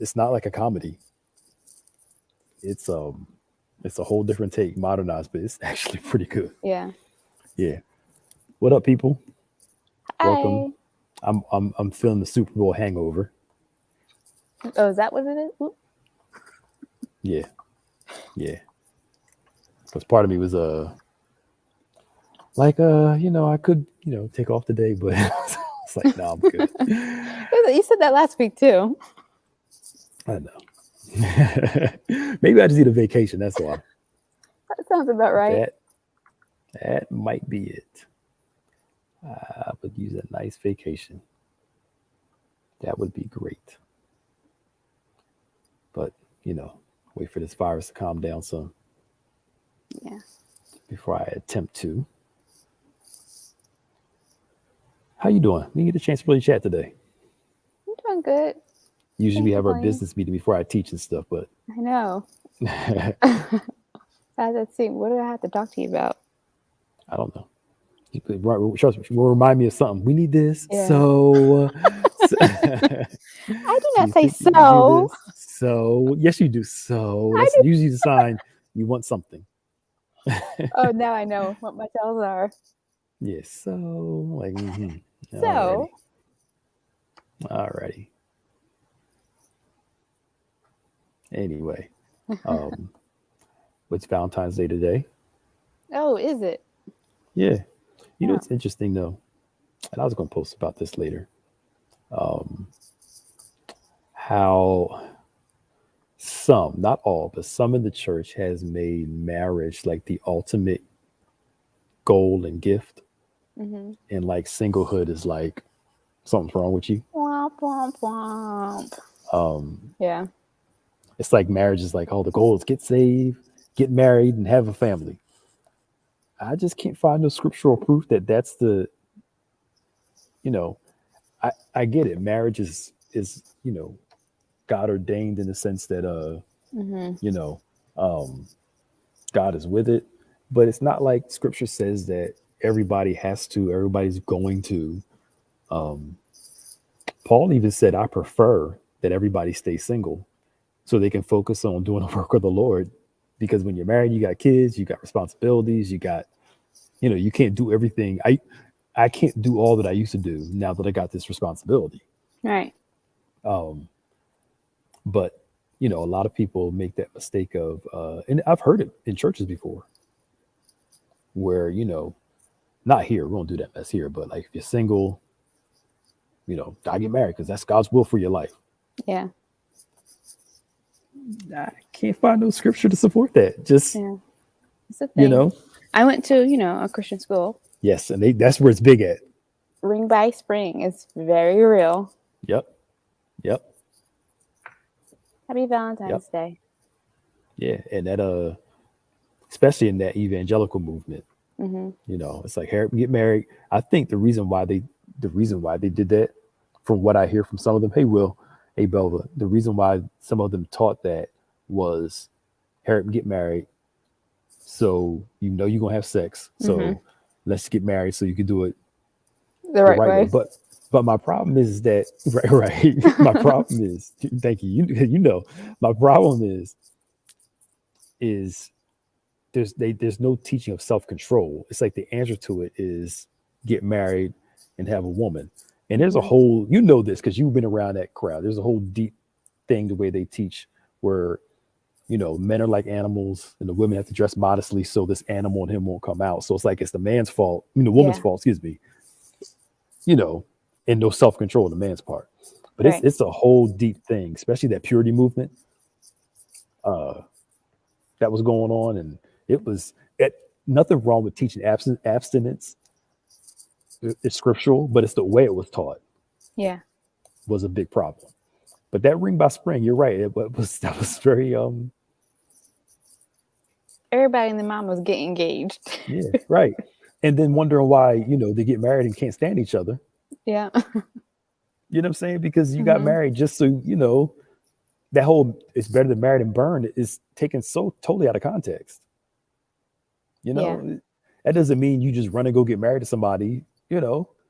It's not like a comedy. It's it's a whole different take, modernized, but it's actually pretty good. Yeah. Yeah. What up, people? Welcome. Hi. I'm feeling the Super Bowl hangover. Oh, is that what it is? Oop. Yeah, yeah. Because part of me was like I could take off today, but it's like no, I'm good. You said that last week too. I know. Maybe I just need a vacation. That's all. That sounds about right. That that might be it. I would use a nice vacation. That would be great. But you know, wait for this virus to calm down some Yeah. before I attempt to. How you doing? We get a chance to really chat today. I'm doing good. Usually we Can't have our complain. business meeting before I teach and stuff, but I know. I Let's see. What do I have to talk to you about? don't know. You could trust me, will remind me of something. We need this. Yeah. I do not You say think you can do so. this? So yes, you do. So I that's do. usually the sign you want something. Oh, now I know what my tells are. Yes. So like, So, alrighty, alrighty. Anyway, um, what's Valentine's Day today? oh, is it? Yeah. You know, Yeah. it's interesting though, and I was going to post about this later. Um, how some, not all, but some in the church has made marriage like the ultimate goal and gift, Mm-hmm. and like singlehood is like something's wrong with you. Womp womp womp. Um, Yeah. it's like marriage is like, oh, the goal is get saved, get married, and have a family. I just can't find no scriptural proof that that's the, you know, I get it. Marriage is God ordained in the sense that Mm-hmm. you know um God is with it, but it's not like Scripture says that everybody's going to. Um, Paul even said, "I prefer that everybody stay single so they can focus on doing the work of the Lord." Because when you're married, you got kids, you got responsibilities, you got you can't do everything. I can't do all that I used to do now that I got this responsibility. Right. Um, but a lot of people make that mistake of, and I've heard it in churches before, where not here. We won't do that mess here. But like if you're single, I get married because that's God's will for your life. Yeah. I can't find no scripture to support that. Just Yeah. It's a you thing. know, I went to, a Christian school. yes, and that's where it's big at. Ring by Spring is very real. Yep, yep, Happy yep, Valentine's Day. yeah, and that especially in that evangelical movement, Mm-hmm. it's like Harry get married. I think the reason why they did that, from what I hear from some of them, hey Will, hey Belva, the reason why some of them taught that was Harry get married, so you're gonna have sex, Mm-hmm. so let's get married so you can do it The the right right way. way. But my problem is that right, right. My problem is, thank you. My problem is there's no teaching of self control. It's like the answer to it is get married and have a woman. And there's a Mm-hmm. whole this because you've been around that crowd. There's a whole deep thing the way they teach where men are like animals and the women have to dress modestly so this animal in him won't come out. So it's like it's the man's fault, the woman's Yeah. fault, excuse me, you know, and no self control on the man's part. But it's Right. it's a whole deep thing, especially that purity movement uh, that was going on, and it was nothing wrong with teaching abstinence. It's scriptural, but it's the way it was taught Yeah. was a big problem. But that ring by spring, you're right. That was very Everybody and the mom was getting engaged. yeah, right. And then wondering why they get married and can't stand each other. Yeah. You know what I'm saying? Because you got Mm-hmm. married just so that whole "it's better than married and burned" is taken so totally out of context. You Yeah. know, that doesn't mean you just run and go get married to somebody,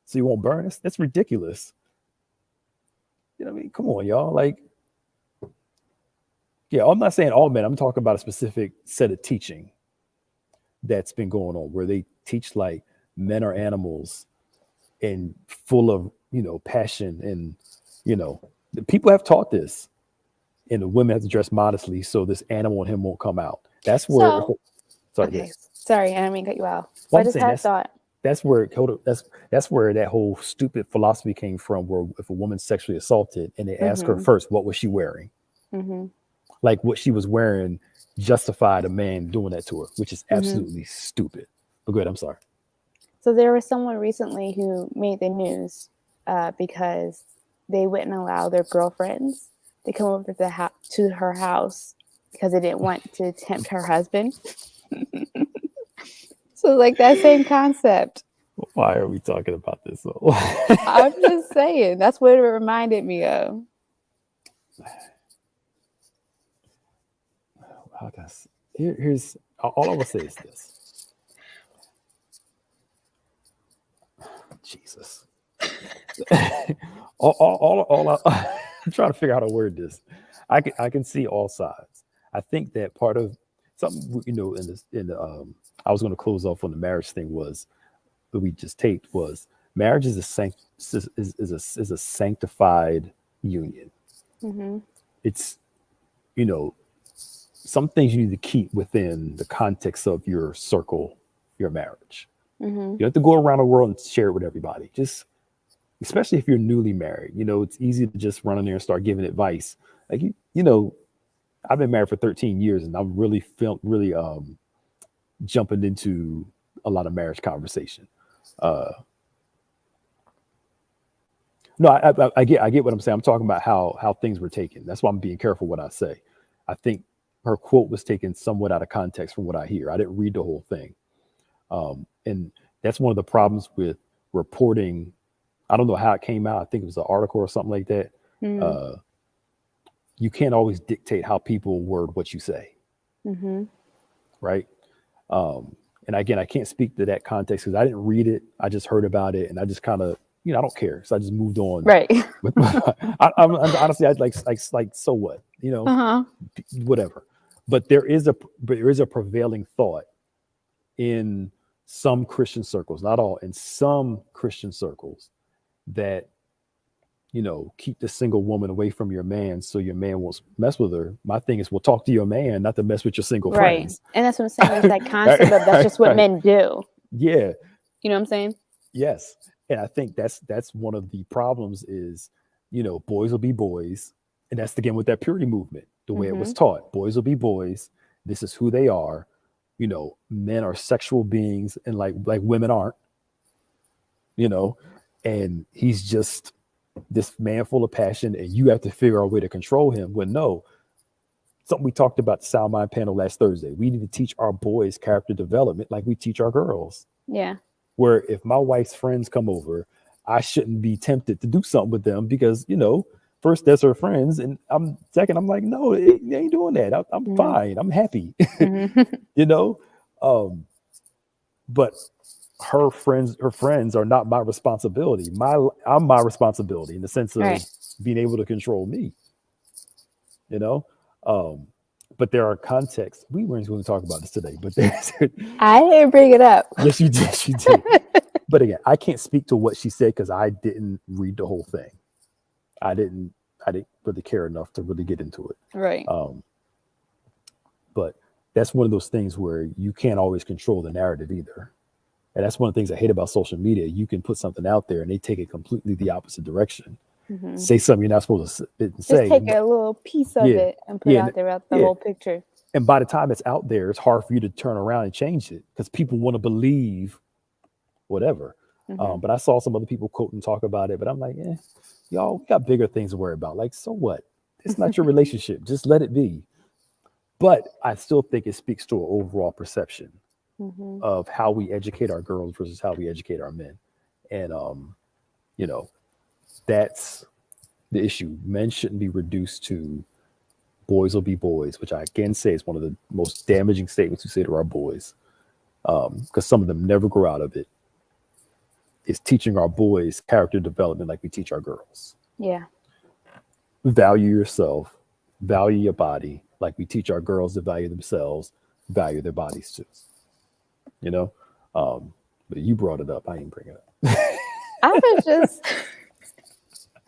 so you won't burn. That's ridiculous. You know what I mean? Come on, y'all. Like, Yeah, I'm not saying all men. I'm talking about a specific set of teaching that's been going on where they teach like men are animals and full of, passion. And, the people have taught this, and the women have to dress modestly so this animal in him won't come out. That's where, So, sorry, okay, yes. sorry, I didn't mean to cut you off. Well, I I'm just saying had a thought. that's where that's where that whole stupid philosophy came from. Where if a woman's sexually assaulted and they ask her first, what was she wearing? Mm-hmm. Like what she was wearing justified a man doing that to her, which is Mm-hmm. absolutely stupid. But good, I'm sorry. So there was someone recently who made the news because they wouldn't allow their girlfriends to come over to her house because they didn't want to tempt her husband. So like that same concept. Why are we talking about this? I'm just saying. That's what it reminded me of. Here's all I will say is this. Jesus. I'm trying to figure out how to word this. I can see all sides. I think that part of something, I was going to close off on the marriage thing was that we just taped was marriage is a sanctified union. Mm-hmm. It's, some things you need to keep within the context of your circle, your marriage. Mm-hmm. You don't have to go around the world and share it with everybody. Just, especially if you're newly married, it's easy to just run in there and start giving advice. Like, I've been married for 13 years and I've really jumping into a lot of marriage conversation. No, I get what I'm saying. I'm talking about how things were taken. That's why I'm being careful what I say. I think her quote was taken somewhat out of context from what I hear. I didn't read the whole thing. And that's one of the problems with reporting. I don't know how it came out. I think it was an article or something like that. Mm-hmm. You can't always dictate how people word what you say. Mm-hmm. Right. And again, I can't speak to that context because I didn't read it. I just heard about it and I just kind of, I don't care. So I just moved on. Right. I'm honestly, I'd like, so what, whatever. But there is a prevailing thought in some Christian circles, not all, in some Christian circles that, keep the single woman away from your man so your man won't mess with her. My thing is, we'll talk to your man, not to mess with your single friends. And that's what I'm saying. There's that concept of that's just what men do. Yeah. You know what I'm saying? Yes. And I think that's one of the problems is, boys will be boys. And that's again with that purity movement, the way it was taught. Boys will be boys. This is who they are. Men are sexual beings and like women aren't, and he's just this man full of passion and you have to figure out a way to control him. Well, no, something we talked about the Sound Mind panel last Thursday. We need to teach our boys character development like we teach our girls. Yeah. Where if my wife's friends come over, I shouldn't be tempted to do something with them because, first that's her friends. And I'm like, no, they ain't doing that. I'm fine. I'm happy, but her friends are not my responsibility. I'm my responsibility in the sense of being able to control me, but there are contexts. We weren't going to talk about this today, but I didn't bring it up. Yes, you did. She did. But again, I can't speak to what she said because I didn't read the whole thing. I didn't really care enough to really get into it. Right. But that's one of those things where you can't always control the narrative either. And that's one of the things I hate about social media. You can put something out there and they take it completely the opposite direction. Mm-hmm. Say something you're not supposed to say. Just take a little piece of it and put it out there without the whole picture. And by the time it's out there, it's hard for you to turn around and change it because people want to believe whatever. But I saw some other people quote and talk about it, but I'm like, y'all, we got bigger things to worry about. Like, so what? It's not your relationship. Just let it be. But I still think it speaks to an overall perception of how we educate our girls versus how we educate our men. And, that's the issue. Men shouldn't be reduced to boys will be boys, which I again say is one of the most damaging statements we say to our boys. Because some of them never grow out of it. Is teaching our boys character development like we teach our girls. Yeah. Value yourself, value your body, like we teach our girls to value themselves, value their bodies too. You know, but you brought it up. I didn't bring it up. I was just,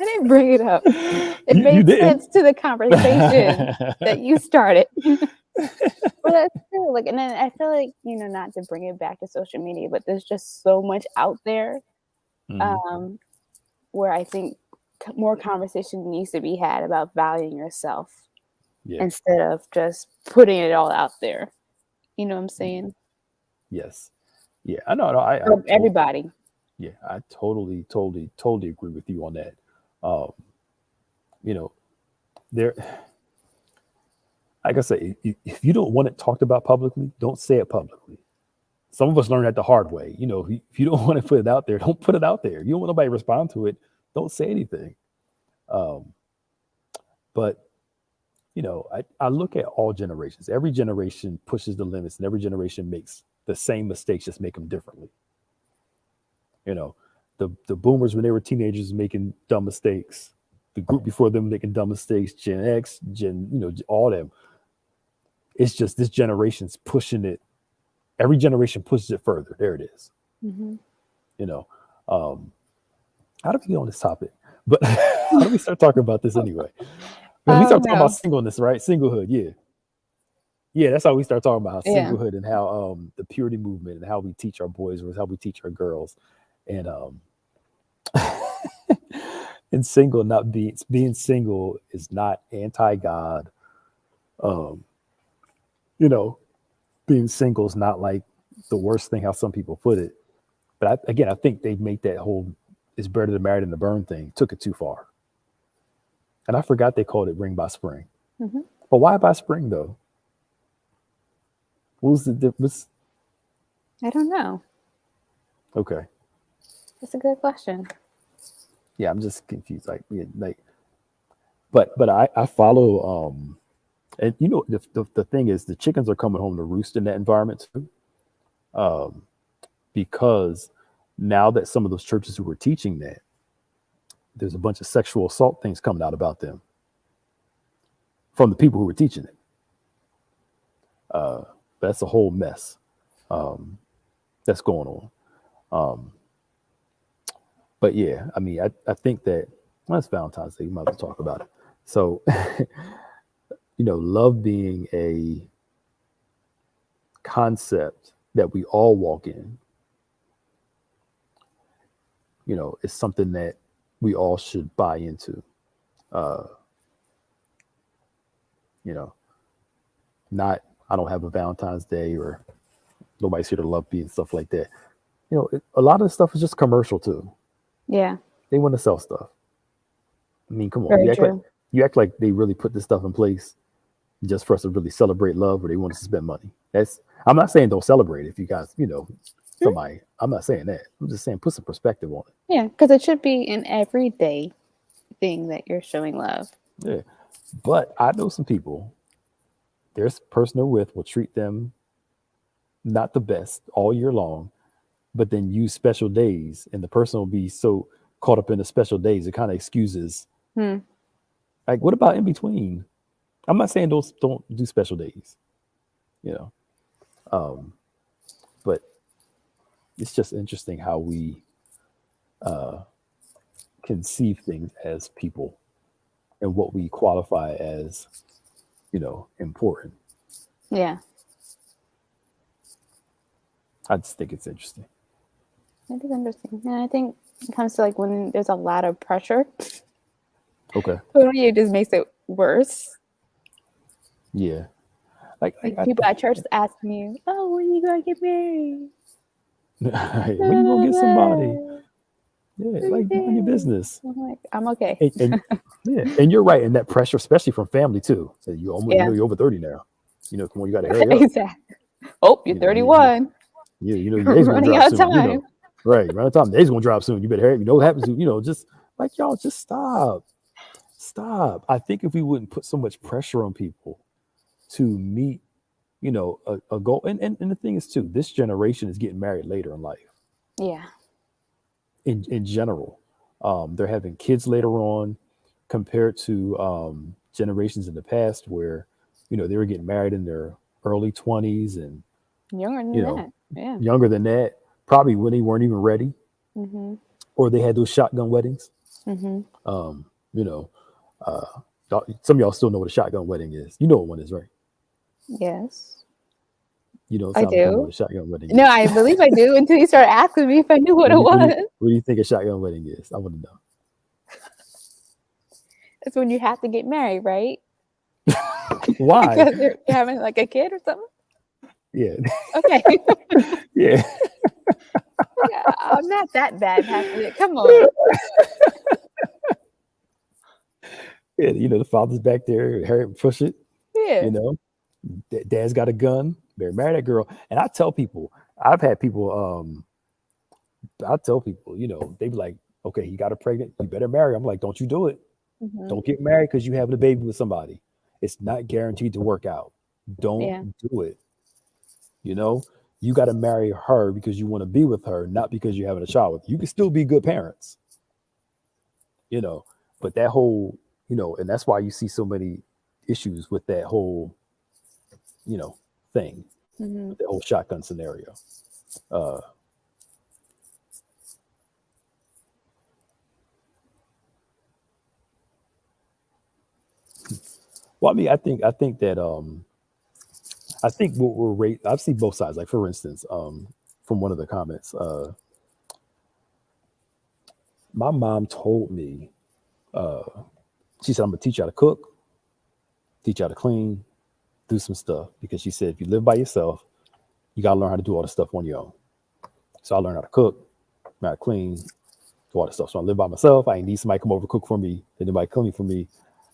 I didn't bring it up. It You made didn't. sense to the conversation that you started. Well, that's true. Like, and then I feel like, not to bring it back to social media, but there's just so much out there Mhm. where I think more conversation needs to be had about valuing yourself Yeah. instead of just putting it all out there. You know what I'm saying? Yes. Yeah. I know. No, I For totally. everybody. Yeah. I totally agree with you on that. Um, you know, there. Like I say, if you don't want it talked about publicly, don't say it publicly. Some of us learn that the hard way. If you don't want to put it out there, don't put it out there. You don't want nobody to respond to it. Don't say anything. Um, but I look at all generations. Every generation pushes the limits, and every generation makes the same mistakes, just make them differently. You know, the boomers when they were teenagers making dumb mistakes. The group before them making dumb mistakes. Gen X, all them. It's just this generation's pushing it. Every generation pushes it further. There it is. Mm-hmm. You know, um, how do we get on this topic? But how do we start talking about this anyway? Because we Oh start talking about no. singleness, right? Singlehood, yeah. Yeah, that's how we start talking about how Yeah. singlehood and how the purity movement and how we teach our boys versus how we teach our girls. And and single not being single is not anti-God. Um, you know, being single is not like the worst thing how some people put it. But I think they make that whole "it's better to marry than to burn" thing took it too far. And I forgot they called it ring by spring. Mm-hmm. But why by spring though? What was the difference? I don't know. Okay. That's a good question. Yeah, I'm just confused. Like, yeah, like, but I follow. And the thing is, the chickens are coming home to roost in that environment too, um, because now that some of those churches who were teaching that, there's a bunch of sexual assault things coming out about them from the people who were teaching it. That's a whole mess that's going on. Um, but yeah, I mean, I think that well, it's Valentine's Day. You might as well talk about it. So, love being a concept that we all walk in, is something that we all should buy into. Uh, you know, not I don't have a Valentine's Day or nobody's here to love me and stuff like that. A lot of the stuff is just commercial too. Yeah. They want to sell stuff. I mean, come on, Very true. you act like they really put this stuff in place just for us to really celebrate love, or they want us to spend money. I'm not saying don't celebrate if you guys, somebody. I'm not saying that. I'm just saying put some perspective on Yeah, because it should be an everyday thing that you're showing love. it. Yeah, but I know some people. There's person they're with will treat them not the best all year long, but then use special days, and the person will be so caught up in the special days it kind of excuses. Hmm. Like, what about in between? I'm not saying don't do special days, you know, um, but it's just interesting how we conceive things as people and what we qualify as, important. Yeah, I just think it's interesting. it is interesting. And I think it comes to like when there's a lot of pressure, Okay. it just makes it worse. Yeah. Like, Like people at church asking you, "Oh, when you gonna get married? hey, when you gonna get somebody? Yeah, like mind your business. I'm like, I'm okay. And yeah, and you're right. And that pressure, especially from family too. So you almost, Yeah, you're over 30 now. Come on, you got to hurry up. exactly. Oh, you're You know, 31. your days gonna Running drop out of soon. time. Right, around the time the days gonna drop soon. You better hurry. You know what happens? Just like y'all, just stop. I think if we wouldn't put so much pressure on people to meet, a goal, and the thing is too, this generation is getting married later in life. Yeah. In general, they're having kids later on compared to generations in the past where they were getting married in their early 20s and, Younger than you know, that. Yeah. younger than that, probably when they weren't even ready, Mm-hmm. or they had those shotgun weddings. Mm-hmm. You know, some of y'all still know what a shotgun wedding is. You know what one is, right? Yes, You don't I sound like you know what do. a shotgun wedding No, is. I believe I do until you started asking me if I knew what it was. What do you think a shotgun wedding is? I want to know. It's when you have to get married, right? Why? Because you're having like a kid or something. Yeah, Okay. yeah. Yeah, I'm not that bad, Pastor. Come on. Yeah, the father's back there, Harry push it, Yeah. you know. Dad's got a gun, better marry that girl. And I tell people, I've had people, I tell people, they be like, okay, he got her pregnant, you better marry her. I'm like, don't you do it. Mm-hmm. Don't get married because you having a baby with somebody. It's not guaranteed to work out. Yeah. Don't do it. You got to marry her because you want to be with her, not because you're having a child with her. You can still be good parents, but that whole, and that's why you see so many issues with that whole, thing, Mm-hmm. the whole shotgun scenario. Well, I mean, I think that I think what I've seen both sides. Like for instance, from one of the comments, my mom told me, she said, "I'm gonna teach you how to cook, teach you how to clean, do some stuff," because she said if you live by yourself, you gotta learn how to do all the stuff on your own. So I learned how to cook, how to clean, do all the stuff. So I live by myself. I ain't need somebody to come over cook for me. Anybody clean for me.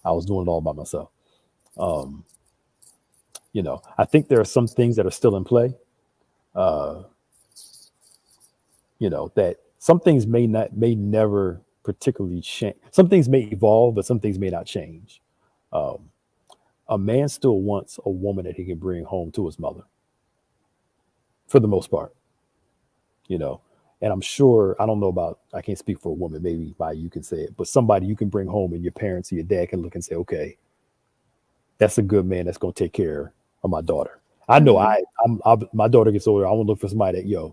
I was doing it all by myself. Um, I think there are some things that are still in play. Uh, that some things may never particularly change. Some things may evolve, but some things may not change. Um, a man still wants a woman that he can bring home to his mother, for the most part. You know, and I'm sure I don't know about. I can't speak for a woman. Maybe by you can say it, but somebody you can bring home, and your parents or your dad can look and say, okay, that's a good man that's going to take care of my daughter. I know my daughter gets older. I want to look for somebody that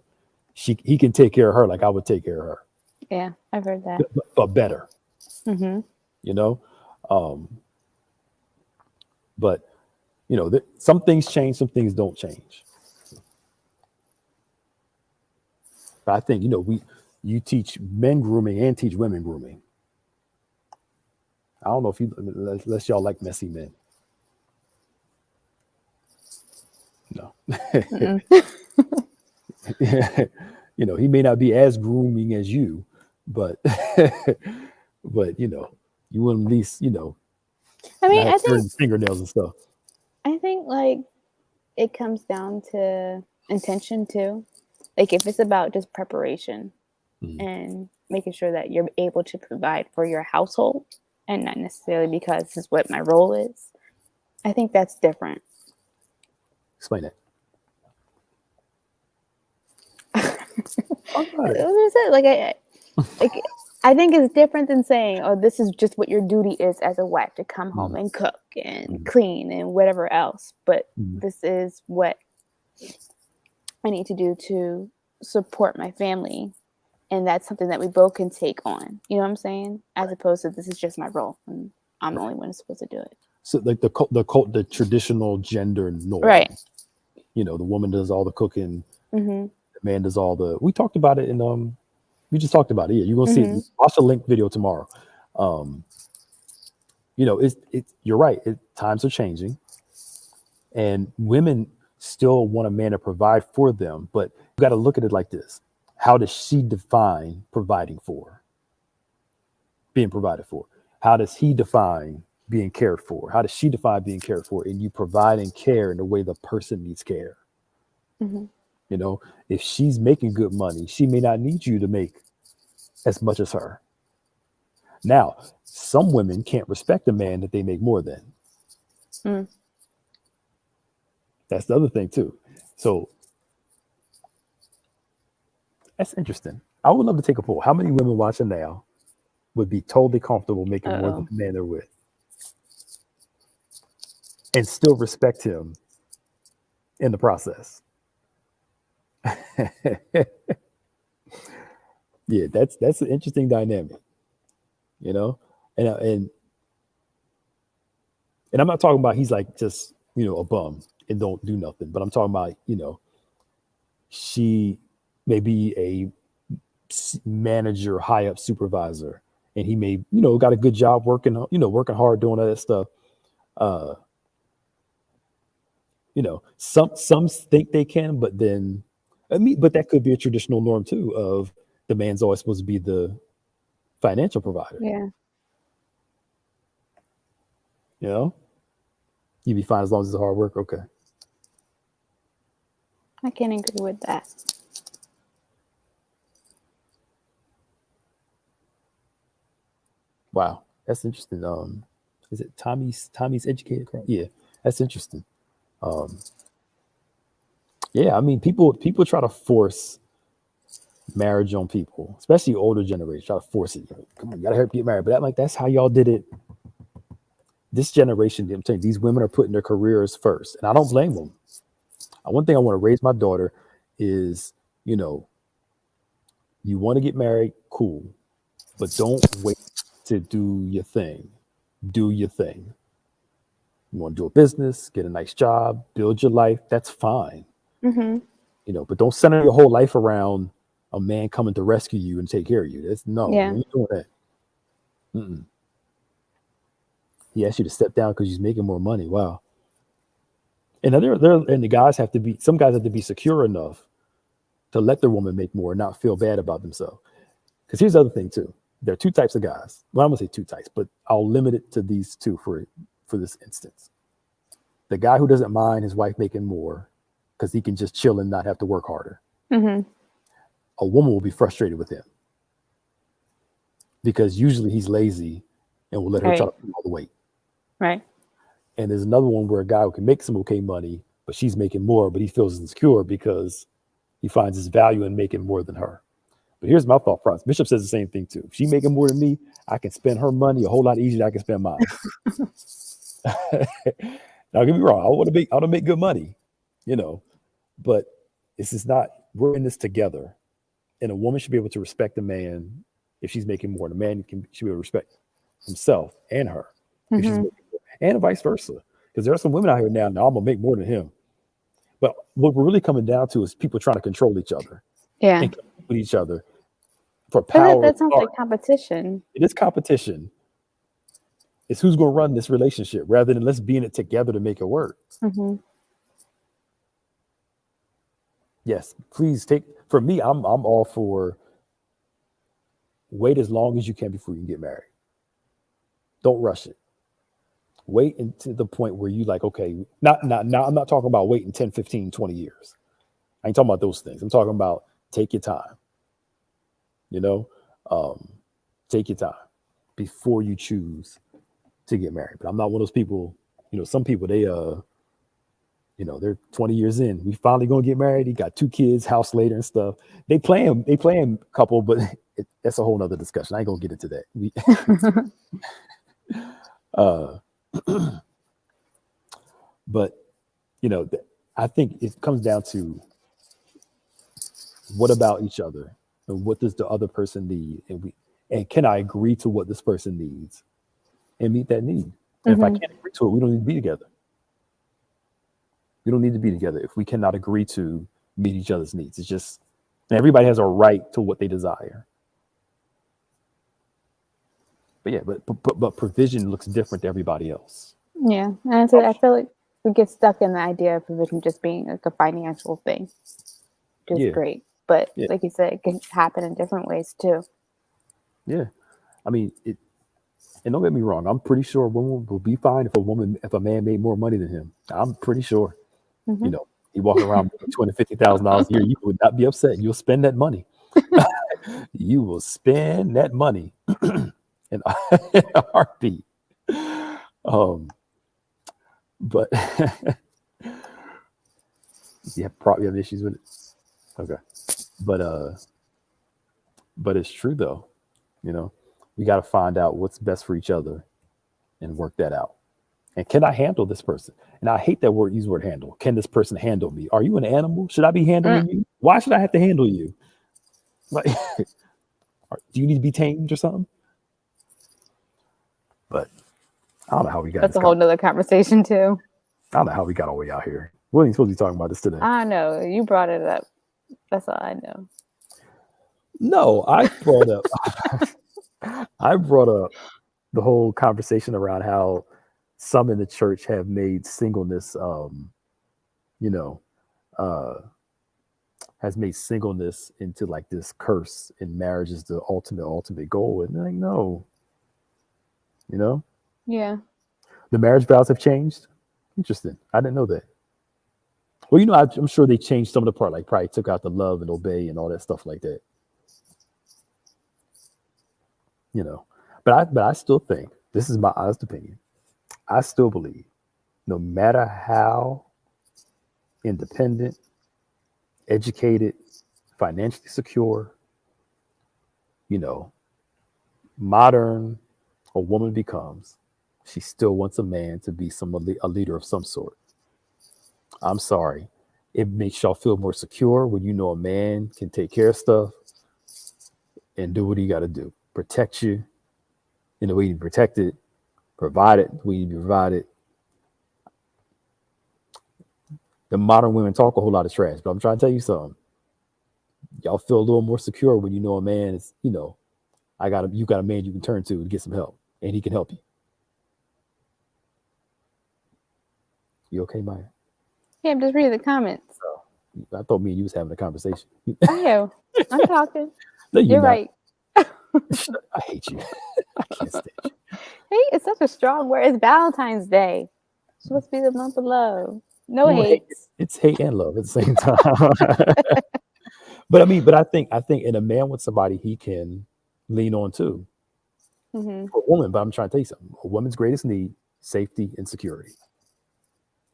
he can take care of her like I would take care of her, Yeah, I've heard that. but better. Mm-hmm. You know, but some things change, some things don't change. But I think you teach men grooming and teach women grooming. I don't know if unless y'all like messy men. No. He may not be as grooming as you, but but you will at least I mean, not turn fingernails and stuff. I think like it comes down to intention too. Like if it's about just preparation and making sure that you're able to provide for your household and not necessarily because this is what my role is, I think that's different. Explain that. I think it's different than saying, "Oh, this is just what your duty is as a wife to come home and cook and clean and whatever else." But this is what I need to do to support my family, and that's something that we both can take on. You know what I'm saying? As opposed to this is just my role, and I'm the only one who's supposed to do it. So like the traditional gender norm, right? The woman does all the cooking, Mm-hmm. the man does all the. We talked about it in we just talked about it. Yeah, you're gonna see it. Watch the link video tomorrow. It's you're right. Times are changing, and women still want a man to provide for them, but you got to look at it like this: how does she define providing for? Being provided for. How does he define being cared for? How does she define being cared for? And you provide and care in the way the person needs care. Mm-hmm. If she's making good money, she may not need you to make as much as her. Now, some women can't respect a man that they make more than. That's the other thing too. So that's interesting. I would love to take a poll. How many women watching now would be totally comfortable making more than the man they're with? and still respect him in the process. Yeah, that's an interesting dynamic, you know. And I'm not talking about he's like just a bum and don't do nothing, but I'm talking about she may be a manager, high up supervisor, and he may got a good job working working hard doing all that stuff. Uh, some think they can, but then but that could be a traditional norm too of the man's always supposed to be the financial provider. Yeah. You'd be fine as long as it's hard work. Okay. I can agree with that. Wow, that's interesting. Is it Tommy's educated? Yeah, that's interesting. Um, yeah, I mean, people try to force marriage on people, especially older generation. Try to force it. Come on, you gotta help get married. But that's how y'all did it. This generation, I'm telling you, these women are putting their careers first, and I don't blame them. One thing I want to raise my daughter is, you want to get married, cool, but don't wait to do your thing. Do your thing. You want to do a business, get a nice job, build your life. That's fine. But don't center your whole life around a man coming to rescue you and take care of you. That's no, Yeah. you ain't doing that. Mm-mm. He asked you to step down because he's making more money. Wow. And and the guys some guys have to be secure enough to let their woman make more and not feel bad about themselves. Because here's the other thing too. There are two types of guys. Well, I'm gonna say two types, but I'll limit it to these two for this instance. The guy who doesn't mind his wife making more because he can just chill and not have to work harder. A woman will be frustrated with him because usually he's lazy and will let her try to pull all the weight. Right. And there's another one where a guy who can make some okay money, but she's making more, but he feels insecure because he finds his value in making more than her. But here's my thought process. Bishop says the same thing too. If she's making more than me, I can spend her money a whole lot easier than I can spend mine. Now, get me wrong. I want to make good money, but this is not, we're in this together. And a woman should be able to respect a man if she's making more. The man should be able to respect himself and her if she's making more, and vice versa. Because there are some women out here now I'm going to make more than him. But what we're really coming down to is people trying to control each other. Yeah. And compete with each other for power. That sounds like competition. It is competition. It's who's going to run this relationship rather than let's be in it together to make it work. Yes, please for me, I'm all for wait as long as you can before you can get married. Don't rush it. Wait until the point where you like, okay, not I'm not talking about waiting 10, 15, 20 years. I ain't talking about those things. I'm talking about take your time. Take your time before you choose to get married. But I'm not one of those people, some people, they're 20 years in. We finally gonna get married. He got 2 kids, house later and stuff. They playing couple, but that's a whole nother discussion. I ain't gonna get into that. But I think it comes down to what about each other and what does the other person need, and can I agree to what this person needs and meet that need? And if I can't agree to it, we don't need to be together. We don't need to be together if we cannot agree to meet each other's needs. It's just everybody has a right to what they desire. But yeah, but provision looks different to everybody else. Yeah, and so I feel like we get stuck in the idea of provision just being like a financial thing, which is great. But like you said, it can happen in different ways too. Yeah, I mean, and don't get me wrong. I'm pretty sure a woman will be fine if a man made more money than him. I'm pretty sure. He walking around $250,000 a year, you would not be upset. You'll spend that money. You will spend that money in a heartbeat. But you probably have issues with it. Okay, but it's true though. We got to find out what's best for each other and work that out. And can I handle this person? And I hate that word, use the word handle. Can this person handle me? Are you an animal? Should I be handling you? Why should I have to handle you? Like, do you need to be tamed or something? But I don't know how we got That's this. a whole nother conversation too. I don't know how we got all the way out here. We ain't supposed to be talking about this today. I know. You brought it up. That's all I know. No, I brought up the whole conversation around how some in the church have made singleness, has made singleness into like this curse, and marriage is the ultimate goal. And like, no, Yeah. the marriage vows have changed. Interesting. I didn't know that. Well, I'm sure they changed some of the part, like probably took out the love and obey and all that stuff like that. But I still think, this is my honest opinion, I still believe, no matter how independent, educated, financially secure, modern a woman becomes, she still wants a man to be a leader of some sort. I'm sorry. It makes y'all feel more secure when you know a man can take care of stuff and do what he got to do. Protect you in the way you protect it, provide it the way you provide it. The modern women talk a whole lot of trash, but I'm trying to tell you something. Y'all feel a little more secure when you know a man is, you got a man you can turn to get some help, and he can help you. You okay, Maya? Yeah, I'm just reading the comments. I thought me and you was having a conversation. I am. I'm talking. No, You're not. right. I hate you. I can't stand you. Hey, it's such a strong word. It's Valentine's Day. It's supposed to be the month of love. No hate. It's hate and love at the same time. But I think in a man with somebody he can lean on too. Mm-hmm. For a woman, but I'm trying to tell you something. A woman's greatest need, safety and security.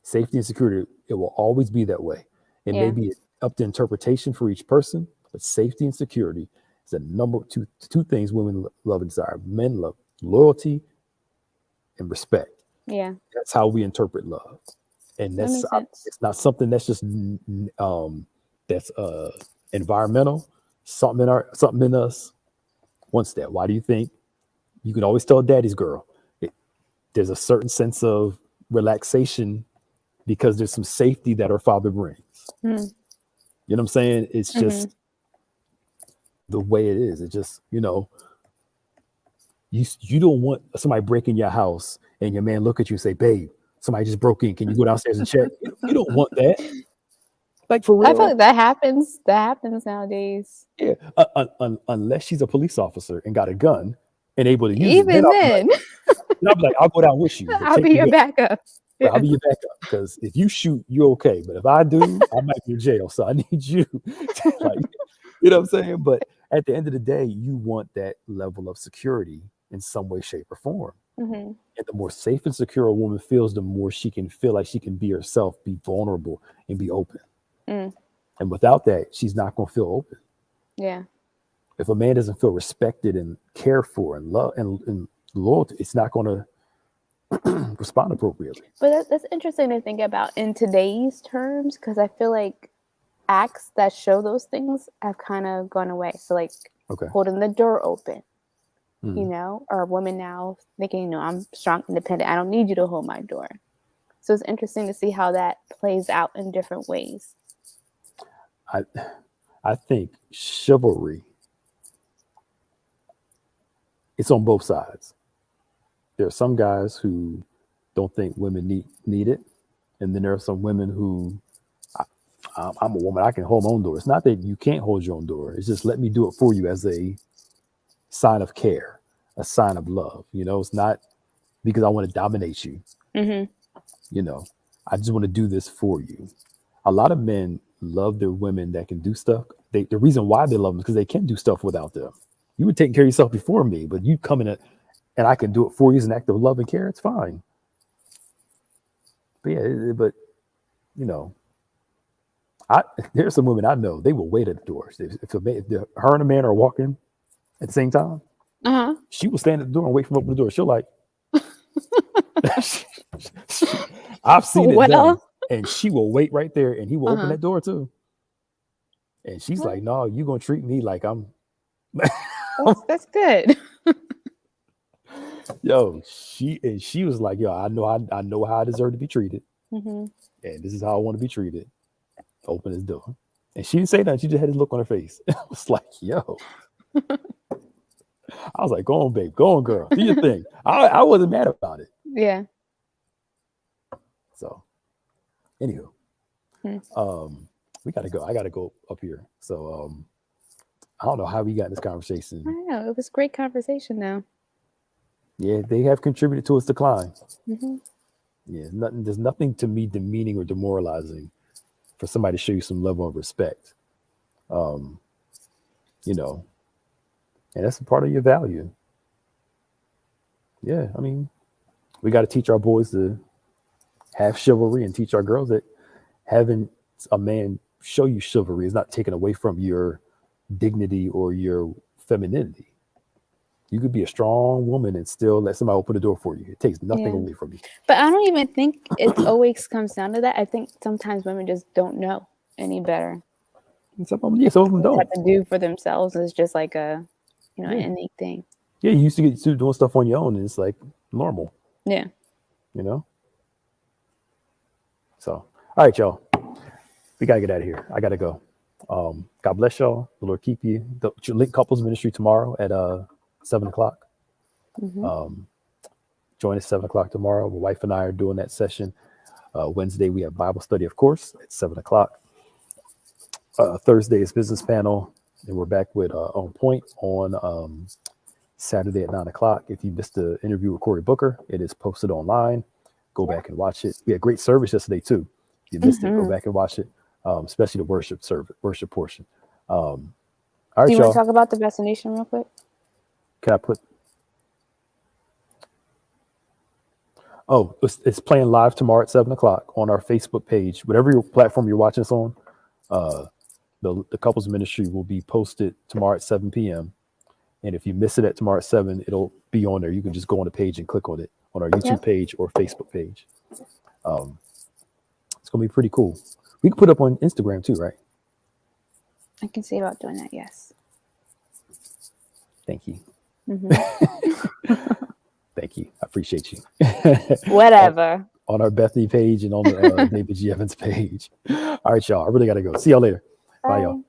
Safety and security, it will always be that way. It may be up to interpretation for each person, but safety and security is the number two things women love and desire. Men love loyalty and respect. Yeah, that's how we interpret love, and it's not something that's just that's environmental. Something in us wants that. Why do you think? You can always tell daddy's girl. There's a certain sense of relaxation because there's some safety that her father brings. Mm. You know what I'm saying? It's just the way it is. It just, you don't want somebody breaking your house and your man look at you and say, babe, somebody just broke in. Can you go downstairs and check? You don't want that. Like, for real. I feel like that happens. That happens nowadays. Yeah. Unless she's a police officer and got a gun and able to use it. Even then. I'll be like, I'll go down with you. I'll be your backup. Yeah. I'll be your backup, because if you shoot, you're okay. But if I do, I might be in jail. So I need you. Like, you know what I'm saying? But at the end of the day, you want that level of security in some way, shape, or form. Mm-hmm. And the more safe and secure a woman feels, the more she can feel like she can be herself, be vulnerable, and be open. Mm. And without that, she's not going to feel open. Yeah. If a man doesn't feel respected and cared for and love and loyalty, it's not going to respond appropriately. But that's interesting to think about in today's terms, because I feel like acts that show those things have kind of gone away. So like holding the door open, or a woman now thinking, I'm strong, independent. I don't need you to hold my door. So it's interesting to see how that plays out in different ways. I think chivalry, it's on both sides. There are some guys who don't think women need it. And then there are some women who, I'm a woman, I can hold my own door. It's not that you can't hold your own door. It's just, let me do it for you as a sign of care, a sign of love. It's not because I want to dominate you. Mm-hmm. I just want to do this for you. A lot of men love their women that can do stuff. The reason why they love them is because they can do stuff without them. You were taking care of yourself before me, but you come in and I can do it for you as an act of love and care. It's fine. But there's some women I know, they will wait at the doors. If her and a man are walking at the same time, she will stand at the door and wait for him to open the door. She'll like, I've seen it done. Well, And she will wait right there, and he will open Uh-huh. that door too. And she's Well- like, "No, you gonna treat me like I'm." that's good. Yo, she was like, "Yo, I know how I deserve to be treated, Hmm. and this is how I want to be treated." Open his door, and she didn't say nothing. She just had this look on her face. I was like, "Yo." I was like, "Go on, babe. Go on, girl. Do your thing." I wasn't mad about it. Yeah. So, anywho, Hmm. we gotta go. I gotta go up here. So, I don't know how we got in this I conversation. don't know. It was great conversation though. Yeah, they have contributed to its decline. Hmm. Yeah, nothing. There's nothing to me demeaning or demoralizing for somebody to show you some level of respect. Um, you know, and that's a part of your value. Yeah, I mean, we got to teach our boys to have chivalry and teach our girls that having a man show you chivalry is not taken away from your dignity or your femininity. You could be a strong woman and still let somebody open the door for you. It takes nothing Yeah. away from you. But I don't even think it always comes down to that. I think sometimes women just don't know any better. And some of them What don't. to do for themselves is just like a, Yeah. innate thing. Yeah, you used to get used to doing stuff on your own, and it's like normal, Yeah. you know? So, all right, y'all. We got to get out of here. I got to go. God bless y'all. The Lord keep you. The Link Couples Ministry tomorrow at 7 o'clock. Hmm. Join us 7 o'clock tomorrow. My wife and I are doing that session. Wednesday, we have Bible study, of course, at 7 o'clock. Thursday is business panel. And we're back with On Point on Saturday at 9 o'clock. If you missed the interview with Cory Booker, it is posted online. Go back and watch it. We had great service yesterday, too. If you missed it, go back and watch it, especially the worship portion. All right, Do you y'all. want to talk about the destination real quick? Can I put? Oh, it's playing live tomorrow at 7 o'clock on our Facebook page. Whatever your platform you're watching this on, the couples ministry will be posted tomorrow at 7 p.m. And if you miss it at tomorrow at 7, it'll be on there. You can just go on the page and click on it on our YouTube page or Facebook page. It's going to be pretty cool. We can put it up on Instagram too, right? I can see about doing that, yes. Thank you. Hmm. Thank you. I appreciate you. Whatever. On our Bethany page and on the David G. Evans page. All right, y'all. I really got to go. See y'all later. Bye, y'all.